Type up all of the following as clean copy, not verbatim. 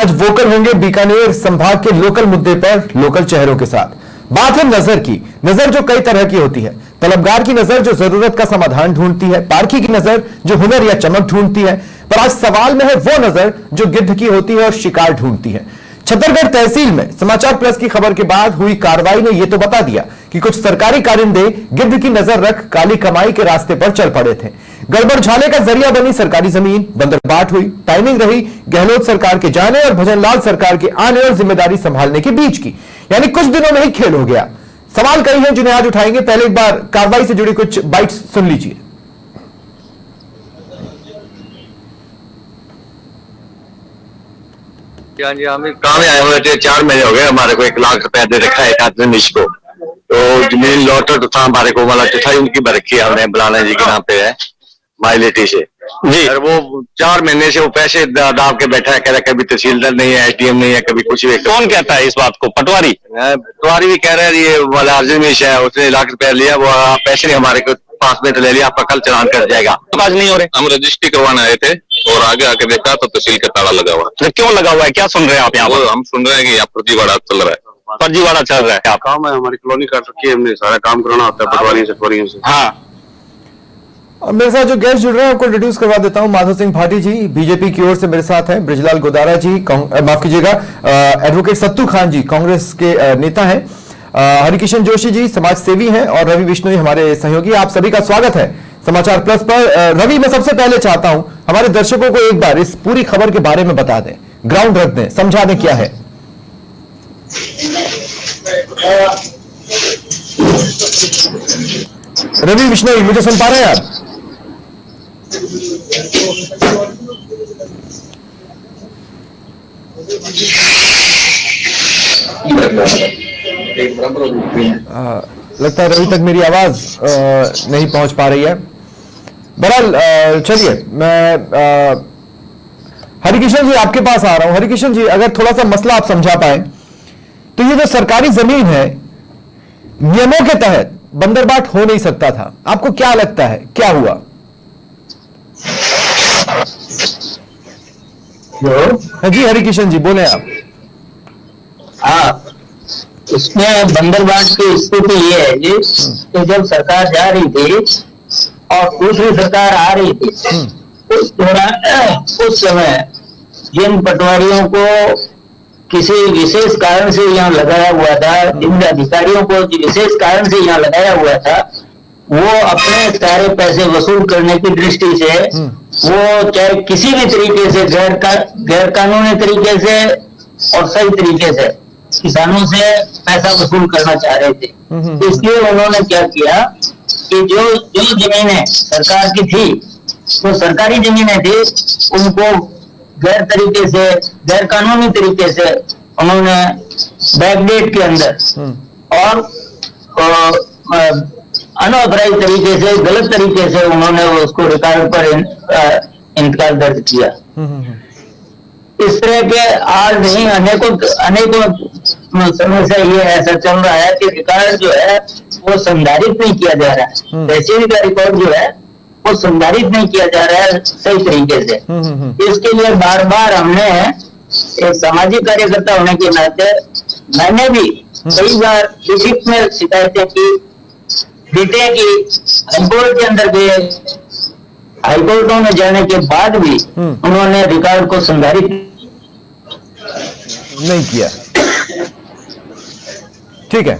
आज वोकल होंगे बीकानेर संभाग के लोकल मुद्दे पर लोकल चेहरों के साथ। बात है नजर की। नजर जो कई तरह की होती है। तलबगार की नजर जो जरूरत का समाधान ढूंढती है, पारखी की नजर जो हुनर या चमक ढूंढती है, पर आज सवाल में है वो नजर जो गिद्ध की होती है और शिकार ढूंढती है। छतरगढ़ तहसील में समाचार प्लस की खबर के बाद हुई कार्रवाई ने यह तो बता दिया कि कुछ सरकारी कारिंदे गिद्ध की नजर रख काली कमाई के रास्ते पर चल पड़े थे। गड़बड़झाले का जरिया बनी सरकारी जमीन बंदरबाट हुई। टाइमिंग रही गहलोत सरकार के जाने और भजनलाल सरकार के आने और जिम्मेदारी संभालने के बीच की, यानी कुछ दिनों में ही खेल हो गया। सवाल कई हैं जिन्हें आज उठाएंगे। पहले एक बार कार्रवाई से जुड़ी कुछ बाइट्स सुन लीजिए। जी हम काम आए हुए थे, 4 महीने हो गए। हमारे को 1 लाख रुपया दे रखा है एक आदमी को, तो जमीन लौटो था हमारे को, वाला चिट्ठाई उनकी भर रखी है हमने, बुलाना जी के नाम पे है माइलेटी से जी। और वो 4 महीने से वो पैसे दाब के बैठा है, कह रहा है कभी तहसीलदार नहीं है, एसडीएम नहीं है, कभी कुछ भी। कौन कहता है इस बात को? पटवारी? पटवारी भी कह रहा है ये वाला अर्जमेश है, उसने 1 लाख रुपया लिया, वो पैसे नहीं हमारे को 5 मिनट ले लिया, आपका कल चलान कर जाएगा। तो आज नहीं हो रहे। हम रजिस्ट्री करवाने आए थे और आगे आके देखा तो तहसील का ताला लगा हुआ है। क्यों लगा हुआ है? क्या सुन रहे हैं आप यहाँ पर? हम सुन रहे हैं कि यहाँ फर्जीवाड़ा चल रहा है। फर्जीवाड़ा चल रहा है। काम है, हमारी कॉलोनी काट रखी है, हमने सारा काम कराना होता है पटवारियों से। हाँ, और मेरे साथ जो गेस्ट जुड़ रहे हैं आपको इंट्रोड्यूस करवा देता हूं। माधव सिंह भाटी जी बीजेपी की ओर से मेरे साथ हैं। ब्रिजलाल गोदारा जी माफ कीजिएगा, एडवोकेट सत्तू खान जी कांग्रेस के नेता हैं। हरिकिशन जोशी जी समाज सेवी हैं और रवि बिश्नोई हमारे सहयोगी। आप सभी का स्वागत है समाचार प्लस पर। रवि, मैं सबसे पहले चाहता हूं हमारे दर्शकों को एक बार इस पूरी खबर के बारे में बता दें, ग्राउंड रख दें, समझा दें क्या है। रवि बिश्नोई, मुझे सुन पा रहे हैं आप? लगता है रवि तक मेरी आवाज नहीं पहुंच पा रही है। बहरहाल चलिए, मैं हरिकिशन जी आपके पास आ रहा हूं। हरिकिशन जी, अगर थोड़ा सा मसला आप समझा पाए तो ये जो सरकारी जमीन है, नियमों के तहत बंदरबाट हो नहीं सकता था। आपको क्या लगता है क्या हुआ? जी हरिकिशन जी बोले आप। हाँ, इसमें बंदरबाट की स्थिति ये है जी कि जब सरकार जा रही थी और दूसरी सरकार आ रही थी, उस दौरान उस समय जिन पटवारियों को किसी विशेष कारण से यहाँ लगाया हुआ था, जिन अधिकारियों को विशेष कारण से यहाँ लगाया हुआ था, वो अपने सारे पैसे वसूल करने की दृष्टि से वो चाहे किसी भी तरीके से गैर कानूनी तरीके से और सही तरीके से किसानों से पैसा वसूल करना चाह रहे थे। इसलिए उन्होंने क्या किया कि जो जमीनें सरकार की थी, तो सरकारी जमीनें थी, उनको गैर तरीके से, गैर कानूनी तरीके से उन्होंने बैकडेट के अंदर और अनऑथराइज तरीके से, गलत तरीके से उन्होंने उसको रिकॉर्ड पर इंतकाल दर्ज किया। इस तरह के आज नहीं अनेकों समय से ये ऐसा चल रहा है कि रिकॉर्ड जो है वो संधारित नहीं किया जा रहा है। तहसील का रिकॉर्ड जो है वो संधारित नहीं किया जा रहा है सही तरीके से। इसके लिए बार बार हमने एक सामाजिक कार्यकर्ता होने के नाते मैंने भी कई बार लिखित में शिकायतें की, बीते की हाईकोर्ट के अंदर गए, हाईकोर्टों में जाने के बाद भी उन्होंने रिकॉर्ड को संधारित नहीं किया। ठीक है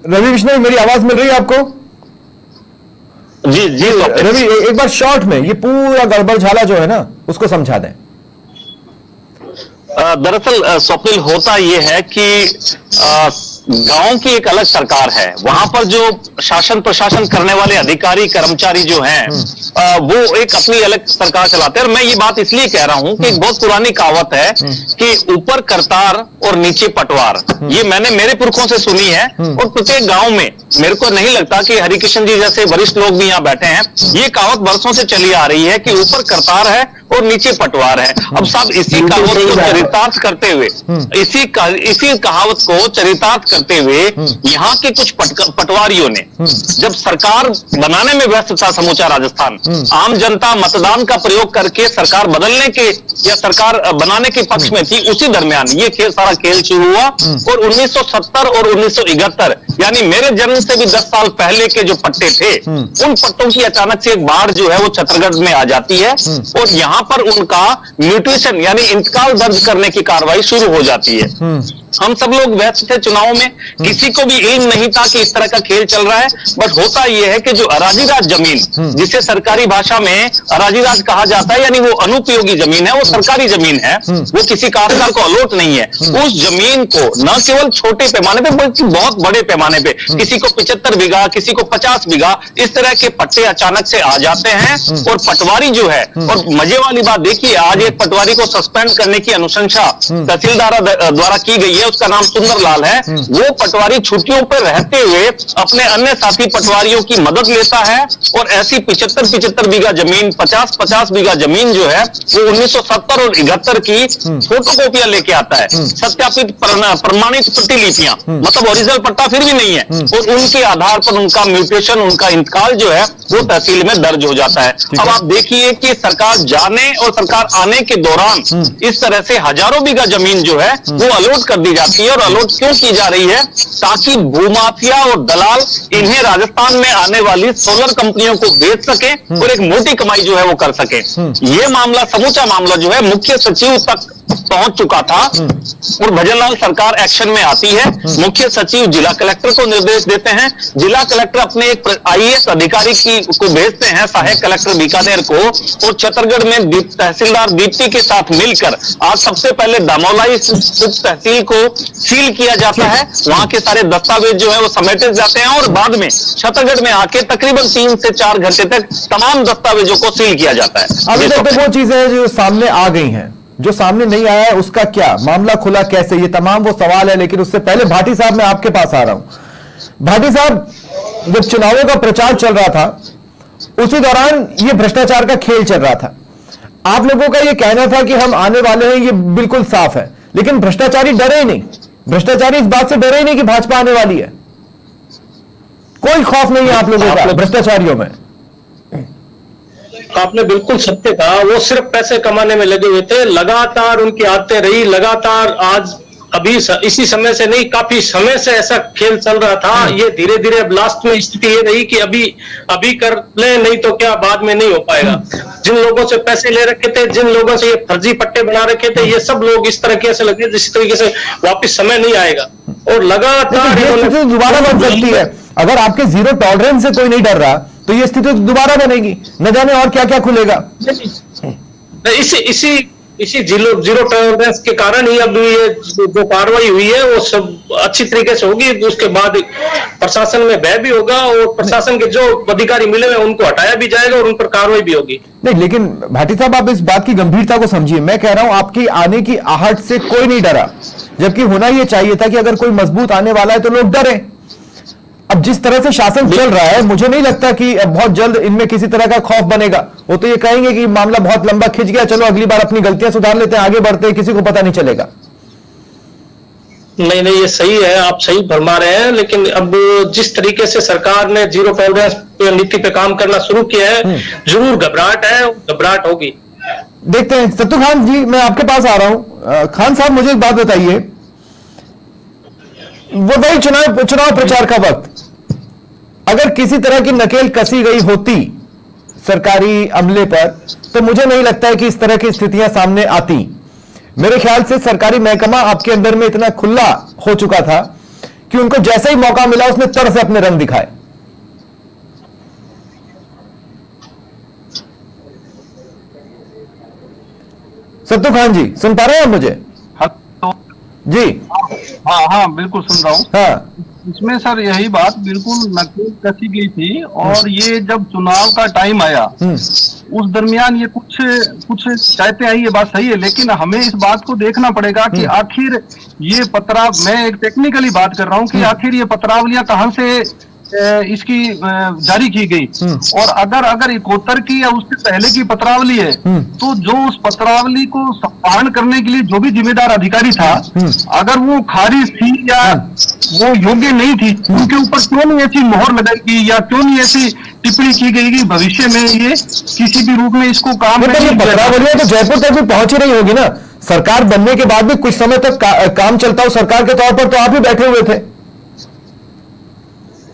रवि बिश्नोई, मेरी आवाज मिल रही है आपको? जी जी रवि, एक बार शॉर्ट में ये पूरा गड़बड़झाला जो है ना उसको समझा दें। दरअसल स्वप्निल होता यह है कि गांव की एक अलग सरकार है, वहां पर जो शासन प्रशासन करने वाले अधिकारी कर्मचारी जो हैं वो एक अपनी अलग सरकार चलाते हैं। और मैं ये बात इसलिए कह रहा हूं कि एक बहुत पुरानी कहावत है कि ऊपर करतार और नीचे पटवार, ये मैंने मेरे पुरखों से सुनी है। और प्रत्येक गांव में मेरे को नहीं लगता कि हरिकिशन जी जैसे वरिष्ठ लोग भी यहाँ बैठे हैं, ये कहावत वर्षों से चली आ रही है कि ऊपर करतार है और नीचे पटवार है। अब साहब इसी कहावत को चरितार्थ करते हुए इसी कहावत को चरितार्थ करते हुए यहाँ के कुछ पटवारियों ने जब सरकार बनाने में व्यस्त था समूचा राजस्थान, आम जनता मतदान का प्रयोग करके सरकार बदलने के या सरकार बनाने के पक्ष में थी, उसी दरमियान ये सारा खेल शुरू हुआ। और 1970 और 1971 यानी मेरे जन्म से भी 10 साल पहले के जो पट्टे थे, उन पट्टों की अचानक से एक बाढ़ जो है वो छत्तीसगढ़ में आ जाती है और यहाँ पर उनका म्यूटेशन यानी इंतकाल दर्ज करने की कार्रवाई शुरू हो जाती है। हम सब लोग व्यस्त थे चुनाव में, किसी को भी इल्म नहीं था कि इस तरह का खेल चल रहा है। बट होता यह है कि जो अराजीराज जमीन, जिसे सरकारी भाषा में अराजीराज कहा जाता है, यानी वो अनुपयोगी जमीन है, वो सरकारी जमीन है, वो किसी काश्तकार को अलॉट नहीं है। उस जमीन को न केवल छोटे पैमाने पे बल्कि बहुत बड़े पैमाने पे, किसी को 75 बीघा, किसी को 50 बीघा, इस तरह के पट्टे अचानक से आ जाते हैं। और पटवारी जो है, और मजे वाली बात देखिए, आज एक पटवारी को सस्पेंड करने की अनुशंसा तहसीलदार द्वारा की गई है, उसका नाम सुंदर लाल है। वो पटवारी छुट्टियों पर रहते हुए अपने अन्य साथी पटवारियों की मदद लेता है और ऐसी 75 बीघा जमीन, 50 बीघा जमीन जो है वो 1970 और 71 की फोटोकॉपियां लेके आता है, सत्यापित प्रमाणित प्रतिलिपियां, मतलब ओरिजिनल पट्टा फिर भी नहीं है, और उनके आधार पर उनका म्यूटेशन, उनका इंतकाल जो है वो तहसील में दर्ज हो जाता है। अब आप देखिए कि सरकार जाने और सरकार आने के दौरान इस तरह से हजारों बीघा जमीन जो है वो अलॉट कर दी जाती है। और अलॉट क्यों की जा रही है? ताकि भूमाफिया और दलाल इन्हें राजस्थान में आने वाली सोलर कंपनियों को बेच सके और एक मोटी कमाई जो है वो कर सके। ये मामला, समूचा मामला जो है मुख्य सचिव तक पहुंच चुका था और भजनलाल सरकार एक्शन में आती है। मुख्य सचिव जिला कलेक्टर को निर्देश देते हैं, जिला कलेक्टर अपने एक IAS अधिकारी को भेजते हैं, सहायक कलेक्टर बीकानेर को, और छत्तीसगढ़ में तहसीलदार दीप्ति के साथ मिलकर आज सबसे पहले दामोलाई तहसील को सील किया जाता है। वहां के सारे दस्तावेज जो है वो समेटे जाते हैं और बाद में छत्तीसगढ़ में आके तकरीबन 3 से 4 घंटे तक तमाम दस्तावेजों को सील किया जाता है। अभी तक तो वो चीजें जो सामने आ गई हैं, जो सामने नहीं आया है उसका क्या, मामला खुला कैसे, ये तमाम वो सवाल है। लेकिन उससे पहले भाटी साहब, मैं आपके पास आ रहा हूं। भाटी साहब, जब चुनावों का प्रचार चल रहा था उसी दौरान ये भ्रष्टाचार का खेल चल रहा था। आप लोगों का ये कहना था कि हम आने वाले हैं, ये बिल्कुल साफ है, लेकिन भ्रष्टाचारी डरे ही नहीं। भ्रष्टाचारी इस बात से डरे ही नहीं कि भाजपा आने वाली है। कोई खौफ नहीं है आप लोगों का भ्रष्टाचारियों में। आपने बिल्कुल सत्य कहा, वो सिर्फ पैसे कमाने में लगे हुए थे। लगातार उनकी आदतें रही, लगातार आज अभी इसी समय से नहीं, काफी समय से ऐसा खेल चल रहा था। ये धीरे धीरे अब लास्ट में स्थिति ये रही कि अभी कर ले, नहीं तो क्या बाद में नहीं हो पाएगा। जिन लोगों से पैसे ले रखे थे, जिन लोगों से ये फर्जी पट्टे बना रखे थे, ये सब लोग इस तरीके से लगे जिस तरीके से वापिस समय नहीं आएगा। और लगातार दोबारा बन सकती है। अगर आपके जीरो टॉलरेंस से कोई नहीं डर रहा तो ये स्थिति दोबारा बनेगी, न जाने और क्या क्या खुलेगा। इसी जीरो टॉलरेंस के कारण ही अब ये जो कार्रवाई हुई है वो सब अच्छी तरीके से होगी। उसके बाद प्रशासन में भय भी होगा और प्रशासन के जो अधिकारी मिले हुए उनको हटाया भी जाएगा और उन पर कार्रवाई भी होगी। नहीं, लेकिन भाटी साहब आप इस बात की गंभीरता को समझिए। मैं कह रहा हूं आपकी आने की आहट से कोई नहीं डरा, जबकि होना यह चाहिए था कि अगर कोई मजबूत आने वाला है तो लोग डरे। अब जिस तरह से शासन चल रहा है, मुझे नहीं लगता कि बहुत जल्द इनमें किसी तरह का खौफ बनेगा। वो तो ये कहेंगे कि मामला बहुत लंबा खिंच गया, चलो अगली बार अपनी गलतियां सुधार लेते हैं, आगे बढ़ते हैं, किसी को पता नहीं चलेगा। नहीं, ये सही है, आप सही फरमा रहे हैं। लेकिन अब जिस तरीके से सरकार ने जीरो टॉलरेंस नीति पे काम करना शुरू किया है, जरूर घबराहट है, घबराहट होगी। देखते हैं। सत्तू खान जी, मैं आपके पास आ रहा हूं। खान साहब, मुझे एक बात बताइए, वो वही चुनाव प्रचार का वक्त अगर किसी तरह की नकेल कसी गई होती सरकारी अमले पर, तो मुझे नहीं लगता है कि इस तरह की स्थितियां सामने आती। मेरे ख्याल से सरकारी महकमा आपके अंदर में इतना खुला हो चुका था कि उनको जैसे ही मौका मिला उसने तरह से अपने रंग दिखाए। सत्तू खान जी, सुन पा रहे हैं आप मुझे? जी हाँ, बिल्कुल सुन रहा हूँ। हाँ, इसमें सर यही बात बिल्कुल नकेल कसी गई थी। और ये जब चुनाव का टाइम आया उस दरमियान ये कुछ कहते हैं, ये बात सही है, लेकिन हमें इस बात को देखना पड़ेगा कि आखिर ये मैं एक टेक्निकली बात कर रहा हूँ कि आखिर ये पत्रावलियां कहाँ से इसकी जारी की गई, और अगर 71 की या उससे पहले की पत्रावली है, तो जो उस पत्रावली को संपादन करने के लिए जो भी जिम्मेदार अधिकारी था, अगर वो खारिज थी या वो योग्य नहीं थी, उनके ऊपर क्यों नहीं ऐसी मोहर लगाई गई या क्यों नहीं ऐसी टिप्पणी की गई कि भविष्य में ये किसी भी रूप में इसको काम में मतलब पत्रावलियां तो जयपुर तक भी पहुंची रही होगी ना। सरकार बनने के बाद भी कुछ समय तक काम चलता हो सरकार के तौर पर, तो आप ही बैठे हुए थे।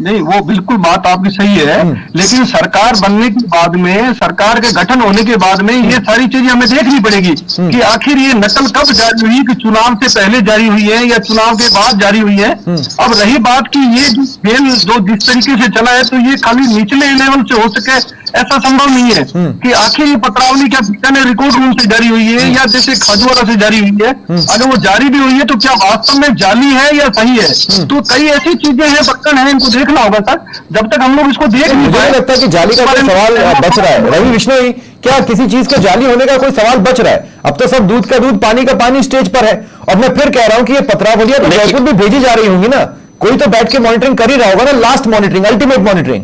नहीं, वो बिल्कुल बात आपकी सही है, लेकिन सरकार बनने के बाद में, सरकार के गठन होने के बाद में ये सारी चीजें हमें देखनी पड़ेगी कि आखिर ये नकल कब जारी हुई, कि चुनाव से पहले जारी हुई है या चुनाव के बाद जारी हुई है। अब रही बात कि ये जो खेल जो जिस तरीके से चला है, तो ये खाली निचले लेवल से हो सके ऐसा संभव नहीं है कि आखिर ये पत्रावली क्या बीकानेर रिकॉर्ड रूम से जारी हुई है या जैसे खाजूवाला से जारी हुई है। अगर वो जारी भी हुई है तो क्या वास्तव में जाली है या सही है। तो कई ऐसी चीजें हैं, बर्तन है, इनको देखना होगा सर। जब तक हम लोग इसको देख नहीं मुझे लगता है कि जाली का कोई सवाल बच रहा है। रवि बिश्नोई, क्या किसी चीज के जाली होने का कोई सवाल बच रहा है? अब तो सब दूध का दूध पानी का पानी स्टेज पर है। और मैं फिर कह रहा हूं कि ये पत्रावलियां तो जयपुर भी भेजी जा रही होंगी ना, कोई तो बैठ के मॉनिटरिंग कर ही रहा होगा ना, लास्ट मॉनिटरिंग, अल्टीमेट मॉनिटरिंग।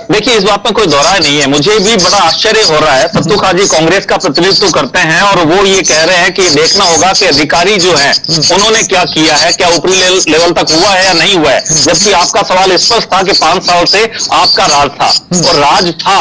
देखिए, इस बात में कोई दोहराय नहीं है। मुझे भी बड़ा आश्चर्य हो रहा है। तत्तू काजी कांग्रेस का प्रतिनिधित्व करते हैं और वो ये कह रहे हैं कि देखना होगा कि अधिकारी जो हैं उन्होंने क्या किया है, क्या ऊपरी लेवल तक हुआ है या नहीं हुआ है। जबकि आपका सवाल स्पष्ट था कि 5 साल से आपका राज था, और राज था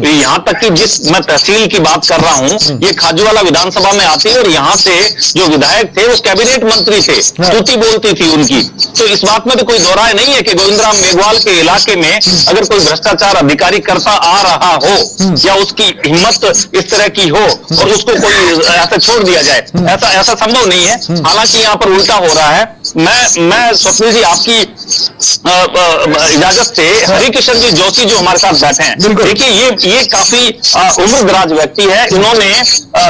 यहाँ तक कि जिस मैं तहसील की बात कर रहा हूँ, ये खाजूवाला विधानसभा में आती है और यहाँ से जो विधायक थे वो कैबिनेट मंत्री थे, स्तुति बोलती थी उनकी। तो इस बात में तो कोई दोहराय नहीं है कि गोविंदराम मेघवाल के इलाके में अगर कोई भ्रष्टाचार अधिकारी करता आ रहा हो या उसकी हिम्मत इस तरह की हो और उसको कोई ऐसा छोड़ दिया जाए, ऐसा संभव नहीं है। हालांकि यहाँ पर उल्टा हो रहा है। मैं स्वप्निल जी आपकी इजाजत से हरिकिशन जी जोशी जो हमारे साथ बैठे हैं, देखिए ये काफी उम्रदराज व्यक्ति है। इन्होंने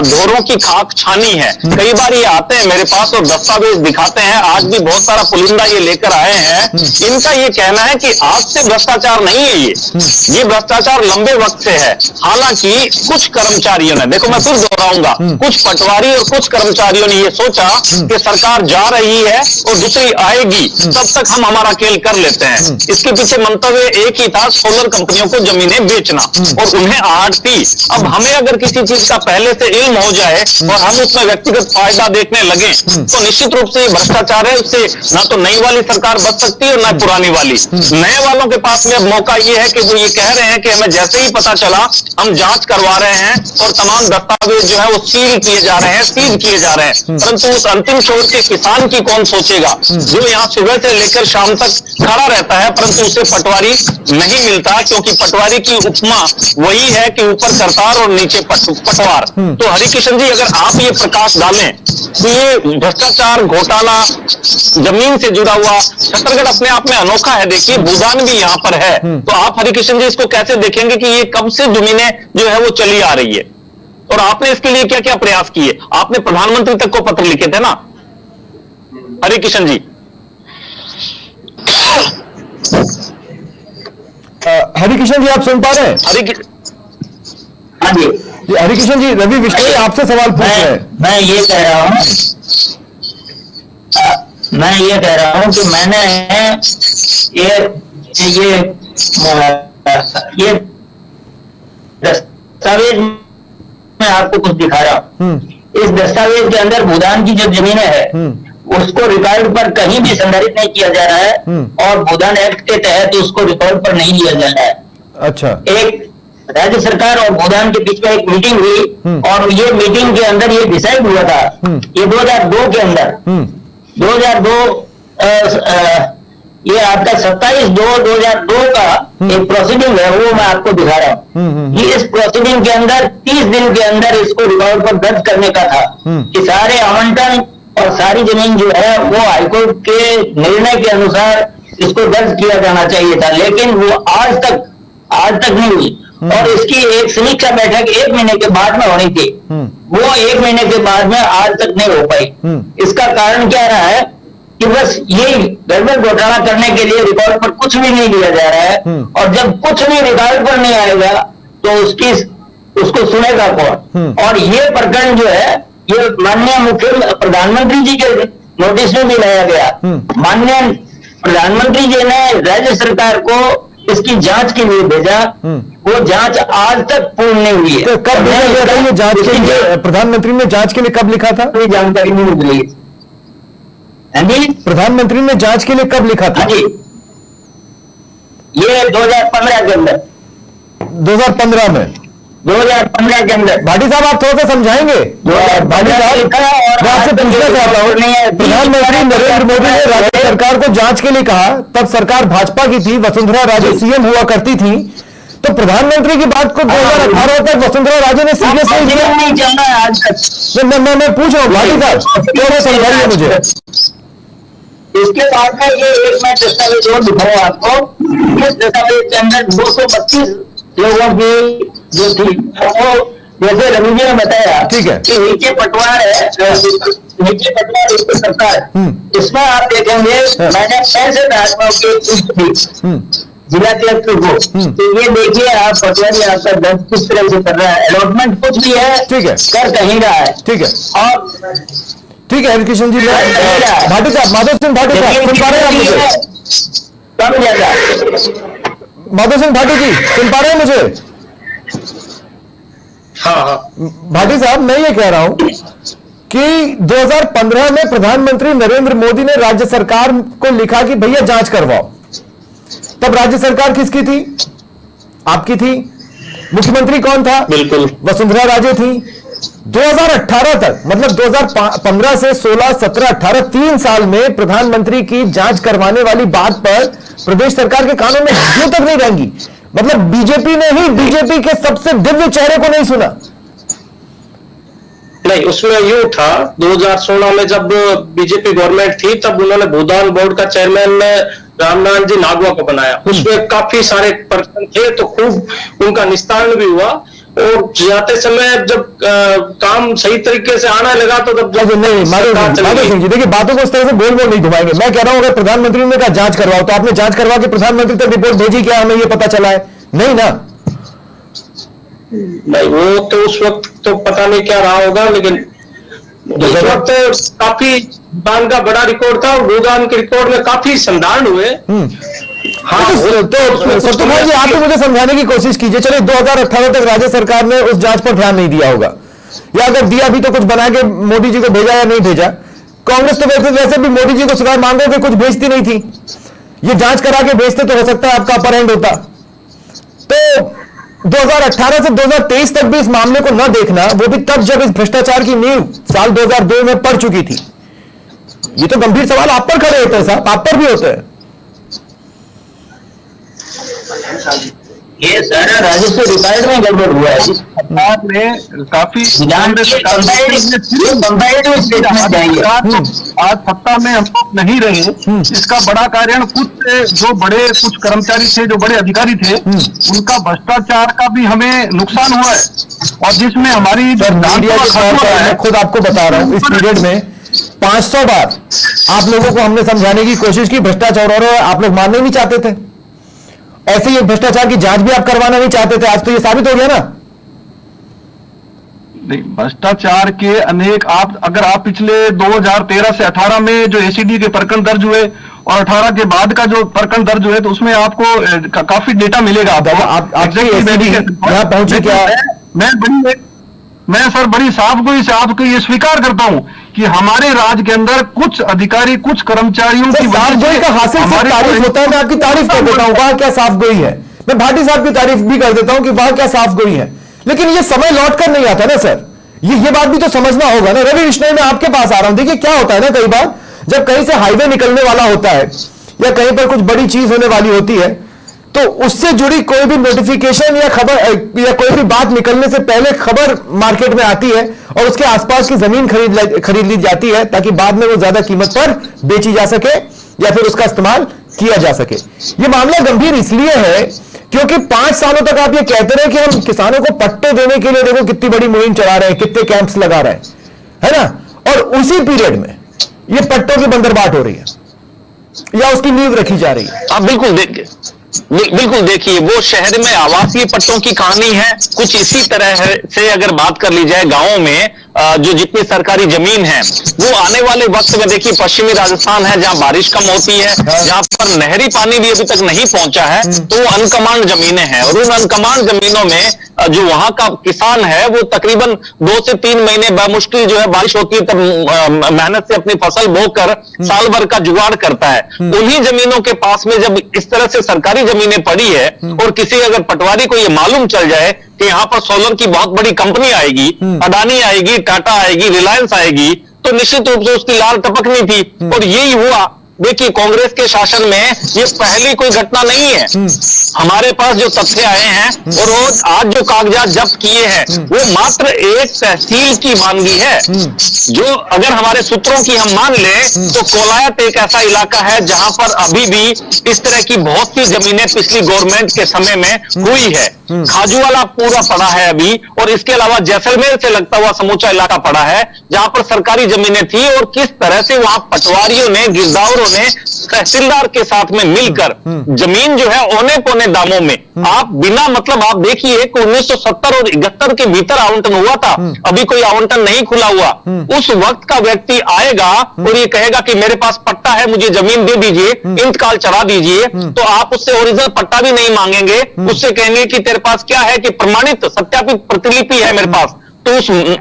धोरों की खाक छानी है। कई बार ये आते हैं मेरे पास और दस्तावेज दिखाते हैं। आज भी बहुत सारा पुलिंदा ये लेकर आए हैं। इनका ये कहना है कि आज से भ्रष्टाचार नहीं है, ये भ्रष्टाचार लंबे वक्त से है। हालांकि कुछ कर्मचारियों ने, देखो मैं फिर दोहराऊंगा, कुछ पटवारी और कुछ कर्मचारियों ने ये सोचा कि सरकार जा रही है और दूसरी आएगी, तब तक हम हमारा खेल कर लेते हैं। इसके पीछे मंतव्य एक ही था, सोलर कंपनियों को जमीनें बेचना, और उन्हें आहट थी। अब हमें अगर किसी चीज का पहले से इल्म हो जाए और हम उसमें व्यक्तिगत फायदा देखने लगे, तो निश्चित रूप से ये भ्रष्टाचार है। उससे ना तो नई वाली सरकार बच सकती है और ना पुरानी वाली। नए वालों के पास में अब मौका ये है कि वो ये कह रहे हैं कि हमें जैसे ही पता चला हम जांच करवा रहे हैं और तमाम दस्तावेज जो है वो सील किए जा रहे हैं, सील किए जा रहे हैं। परंतु उस अंतिम छोर के किसान की कौन सोचेगा, जो यहाँ सुबह से लेकर शाम तक खड़ा रहता है, परंतु उसे पटवारी नहीं मिलता, क्योंकि पटवारी की उपमा वही है कि ऊपर सरकार और नीचे पटवार। तो हरिकिशन जी, अगर आप ये प्रकाश डालें कि ये भ्रष्टाचार घोटाला जमीन से जुड़ा हुआ, छत्तीसगढ़ अपने आप में अनोखा है। देखिए, भूदान भी यहाँ पर है। तो आप हरिकिशन जी इसको कैसे देखेंगे कि ये कब से जमीनें जो है वो चली आ रही है, और आपने इसके लिए क्या क्या प्रयास किए? आपने प्रधानमंत्री तक को पत्र लिखे थे ना हरिकिशन जी। हरिकिशन जी, आप सुन पा रहे हैं? हाँ जी, हरिकिशन जी, रवि बिश्नोई आपसे सवाल पूछ रहे हैं। मैं ये कह रहा हूँ कि मैंने ये दस्तावेज मैं आपको कुछ दिखा रहा हूँ। इस दस्तावेज के अंदर भूदान की जो जमीनें है उसको रिकॉर्ड पर कहीं भी संदर्भित नहीं किया जा रहा है, और भूदान एक्ट के तहत उसको रिकॉर्ड पर नहीं लिया जा रहा है। अच्छा, एक राज्य सरकार और भूदान के बीच में एक मीटिंग हुई, और ये मीटिंग के अंदर ये डिसाइड हुआ था, ये 2002 के अंदर 2002 ये आपका 27/2/2002 का एक प्रोसीडिंग है, वो मैं आपको दिखा रहा हूँ। ये इस प्रोसीडिंग के अंदर 30 दिन के अंदर इसको रिकॉर्ड पर दर्ज करने का था कि सारे आवंटन और सारी जमीन जो है वो हाईकोर्ट के निर्णय के अनुसार इसको दर्ज किया जाना चाहिए था, लेकिन वो आज तक नहीं हुई। और इसकी एक समीक्षा बैठक 1 महीने के बाद में होनी थी, वो 1 महीने के बाद में आज तक नहीं हो पाई। इसका कारण क्या रहा है कि बस ये गड़बड़ घोटाला करने के लिए रिकॉर्ड पर कुछ भी नहीं लिया जा रहा है, और जब कुछ भी रिकॉर्ड पर नहीं आएगा तो उसको सुनेगा कौन। और ये प्रकरण जो है ये माननीय प्रधानमंत्री जी के नोटिस में भी लाया गया। माननीय प्रधानमंत्री जी ने राज्य सरकार को इसकी जांच के लिए भेजा, वो जांच आज तक पूर्ण नहीं हुई है। तो कब भेजा गया था ये जांच के लिए? प्रधानमंत्री ने जांच के लिए कब लिखा था? कोई जानकारी नहीं मिली। हाँ जी, प्रधानमंत्री ने जांच के लिए कब लिखा था? हाँ जी, ये 2015 के अंदर, 2015 में। 2015 के अंदर। भाटी साहब आप थोड़ा सा समझाएंगे? भाटी साहब मैं आपसे पूछना चाहता हूं, प्रधानमंत्री नरेंद्र मोदी ने राज्य सरकार को जांच के लिए कहा, तब सरकार भाजपा की थी, वसुंधरा राजे सीएम हुआ करती थी, तो प्रधानमंत्री की बात को 2018 तक वसुंधरा राजे ने सीरियस नहीं लिया। नहीं चल रहा है आज तक। मैं पूछ रहा हूँ भाटी साहब, थोड़ा समझाइए मुझे। इसके बाद में ये एक मैं दस्तावेज और दिखाऊं आपको। इस दस्तावेज के अंदर 232 लोगों की जो थी, वो जैसे रवि जी ने बताया, ठीक है, कि नीचे पटवार है, नीचे पटवार एक सरकार, इसमें आप देखेंगे मैंने 65 आदमियों की जिला कलेक्टर को, तो ये देखिए आप पटवारी आपका दर्ज किस तरह से कर रहा है, अलॉटमेंट कुछ भी है, ठीक है, कर कहीं रहा है, ठीक है, और ठीक है हरिकृष्ण जी, भाटी साहब, माधव सिंह भाटी साहब सुन पा रहे हैं आप मुझे? कम ज्यादा माधव सिंह भाटी जी सुन पा रहे हैं मुझे? हाँ, भाटी साहब मैं ये कह रहा हूं कि 2015 में प्रधानमंत्री नरेंद्र मोदी ने राज्य सरकार को लिखा कि भैया जांच करवाओ। तब राज्य सरकार किसकी थी? आपकी थी। मुख्यमंत्री कौन था? बिल्कुल वसुंधरा राजे थी। 2018 तक, मतलब 2015 से 16, 17, 18 3 साल में प्रधानमंत्री की जांच करवाने वाली बात पर प्रदेश सरकार के कानों में क्यों तक नहीं रहेंगी? मतलब बीजेपी ने ही बीजेपी के सबसे दिव्य चेहरे को नहीं सुना। नहीं, उसमें यूं था 2016 में जब बीजेपी गवर्नमेंट थी, तब उन्होंने भूदान बोर्ड का चेयरमैन रामनारायण जी नागवा को बनाया। उसमें काफी सारे पर्सन थे, तो खूब उनका निस्तारण भी हुआ, और जाते समय जब काम सही तरीके से आने लगा तो तब नहीं, माधव सिंह जी देखिए, बातों को इस तरह से गोल गोल नहीं घुमाएंगे। मैं कह रहा हूं अगर प्रधानमंत्री ने कहा जांच करवाओ, तो आपने जांच करवा के प्रधानमंत्री तक रिपोर्ट भेजी, क्या हमें ये पता चला है? नहीं ना। नहीं, वो तो उस वक्त तो पता नहीं क्या रहा होगा, लेकिन उस वक्त काफी भूदान का बड़ा रिकॉर्ड था, और भूदान के रिकॉर्ड में काफी संधारण हुए। हाँ, तो सत्यपाल जी आप मुझे समझाने की कोशिश कीजिए। चलिए 2018 तक राज्य सरकार ने उस जांच पर ध्यान नहीं दिया होगा, या अगर दिया भी तो कुछ बना के मोदी जी को भेजा या नहीं भेजा। कांग्रेस तो वैसे भी मोदी जी को सिवाय मांगो कि कुछ भेजती नहीं थी, ये जांच करा के भेजते तो हो सकता है आपका अपर हैंड होता। तो 2018 से 2023 तक भी इस मामले को न देखना, वो भी तब जब इस भ्रष्टाचार की नींव साल 2002 में पड़ चुकी थी। ये तो गंभीर सवाल आप पर खड़े होते हैं साहब, आप पर भी होते हैं। ये सारा राजस्व रिकॉर्ड में गड़बड़ हुआ है। सरकार ने काफी आज सत्ता में हम लोग नहीं रहे, इसका बड़ा कारण कुछ कर्मचारी थे, जो बड़े अधिकारी थे, उनका भ्रष्टाचार का भी हमें नुकसान हुआ है। और जिसमें हमारी मैं खुद आपको बता रहा हूं, इस पीरियड में 500 बार आप लोगों को हमने समझाने की कोशिश की भ्रष्टाचार, और आप लोग मानने नहीं चाहते थे। ऐसे ही भ्रष्टाचार की जांच भी आप करवाना नहीं चाहते थे। आज तो ये साबित हो गया ना। नहीं, भ्रष्टाचार के अनेक अगर आप पिछले 2013 से 18 में जो एसीडी के प्रकरण दर्ज हुए और 18 के बाद का जो प्रकरण दर्ज हुए, तो उसमें आपको काफी डेटा मिलेगा। मैं सर बड़ी साफगोई से आपको ये स्वीकार करता हूं कि हमारे राज्य के अंदर कुछ अधिकारी, कुछ कर्मचारियों की साफगोई का हासिल सिर्फ तारीफ होता है। मैं आपकी तारीफ कर देता हूं, वाह क्या साफगोई है। मैं भाटी साहब की तारीफ भी कर देता हूं कि वाह क्या साफगोई है, लेकिन ये समय लौट कर नहीं आता ना सर। ये बात भी तो समझना होगा ना। रवि विश्नोई, मैं आपके पास आ रहा हूं। देखिए क्या होता है ना, कई बार जब कहीं से हाईवे निकलने वाला होता है या कहीं पर कुछ बड़ी चीज होने वाली होती है, तो उससे जुड़ी कोई भी नोटिफिकेशन या खबर या कोई भी बात निकलने से पहले खबर मार्केट में आती है, और उसके आसपास की जमीन खरीद ली जाती है, ताकि बाद में वो ज्यादा कीमत पर बेची जा सके या फिर उसका इस्तेमाल किया जा सके। ये मामला गंभीर इसलिए है क्योंकि 5 सालों तक आप ये कहते रहे कि हम किसानों को पट्टे देने के लिए देखो कितनी बड़ी मुहिम चला रहे हैं, कितने कैंप्स लगा रहे हैं, है ना। और उसी पीरियड में ये पट्टों की बंदरबाट हो रही है या उसकी नींव रखी जा रही है। आप बिल्कुल देखिए, वो शहर में आवासीय पट्टों की कहानी है। कुछ इसी तरह से अगर बात कर ली जाए गांवों में, जो जितनी सरकारी जमीन है वो आने वाले वक्त में देखिए पश्चिमी राजस्थान है जहां बारिश कम होती है, जहां पर नहरी पानी भी अभी तक नहीं पहुंचा है, तो वो अनकमांड जमीनें हैं और उन अनकमांड जमीनों में जो वहां का किसान है वो तकरीबन 2 से 3 महीने बामुश्किल जो है बारिश होती है तब मेहनत से अपनी फसल बोकर साल भर का जुगाड़ करता है। उन्हीं जमीनों के पास में जब इस तरह से सरकारी जमीनें पड़ी है और किसी अगर पटवारी को ये मालूम चल जाए कि यहाँ पर सोलर की बहुत बड़ी कंपनी आएगी, अडानी आएगी, टाटा आएगी, रिलायंस आएगी, तो निश्चित रूप से उसकी लाल टपकनी थी और यही हुआ। देखिए कांग्रेस के शासन में ये पहली कोई घटना नहीं है। हमारे पास जो तथ्य आए हैं और वो आज जो कागजात जब्त किए हैं वो मात्र एक तहसील की मानगी है। जो अगर हमारे सूत्रों की हम मान लें तो कोलायत एक ऐसा इलाका है जहां पर अभी भी इस तरह की बहुत सी जमीनें पिछली गवर्नमेंट के समय में हुई है। खाजूवाला पूरा पड़ा है अभी और इसके अलावा जैसलमेर से लगता हुआ समूचा इलाका पड़ा है जहां पर सरकारी जमीनें थी और किस तरह से वहां पटवारियों ने, गिरदावरों ने तहसीलदार के साथ में मिलकर जमीन जो है औने पौने दामों में आप बिना मतलब आप देखिए कि 1970 और 71 के भीतर आवंटन हुआ था, अभी कोई आवंटन नहीं खुला हुआ। उस वक्त का व्यक्ति आएगा और ये कहेगा कि मेरे पास पट्टा है, मुझे जमीन दे दीजिए, इंतकाल चढ़ा दीजिए, तो आप उससे ओरिजिनल पट्टा भी नहीं मांगेंगे, उससे कहेंगे कि तेरे पास क्या है कि प्रमाणित सत्यापित प्रतिलिपि है मेरे पास। तो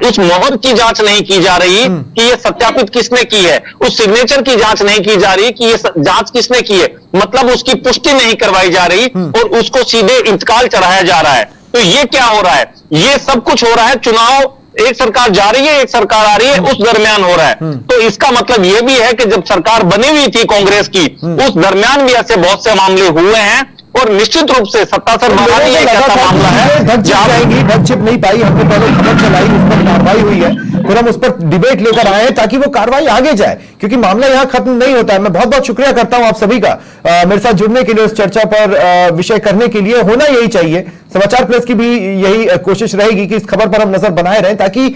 उस मोहर की जांच नहीं की जा रही कि ये सत्यापित किसने की है, उस सिग्नेचर की जांच नहीं की जा रही कि ये जांच किसने की है, मतलब उसकी पुष्टि नहीं करवाई जा रही और उसको सीधे इंतकाल चढ़ाया जा रहा है। तो ये क्या हो रहा है? ये सब कुछ हो रहा है, चुनाव एक सरकार जा रही है, एक सरकार आ रही है, उस दरमियान हो रहा है। तो इसका मतलब ये भी है कि जब सरकार बनी हुई थी कांग्रेस की, उस दरमियान भी ऐसे बहुत से मामले हुए हैं और निश्चित रूप से सत्तासर बहाली एक ऐसा मामला है ढक छिप नहीं पाई। हमने पहले खबर चलाई, उस पर कार्रवाई हुई है, फिर हम उस पर डिबेट लेकर आए हैं ताकि वो कार्रवाई आगे जाए, क्योंकि मामला यहां खत्म नहीं होता है। मैं बहुत बहुत शुक्रिया करता हूं आप सभी का मेरे साथ जुड़ने के लिए, इस चर्चा पर विषय करने के लिए। होना यही चाहिए, समाचार प्लस की भी यही कोशिश रहेगी कि इस खबर पर हम नजर बनाए रहें ताकि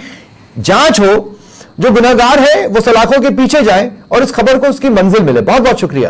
जांच हो, जो गुनहगार है वो सलाखों के पीछे जाए और इस खबर को उसकी मंजिल मिले। बहुत बहुत शुक्रिया।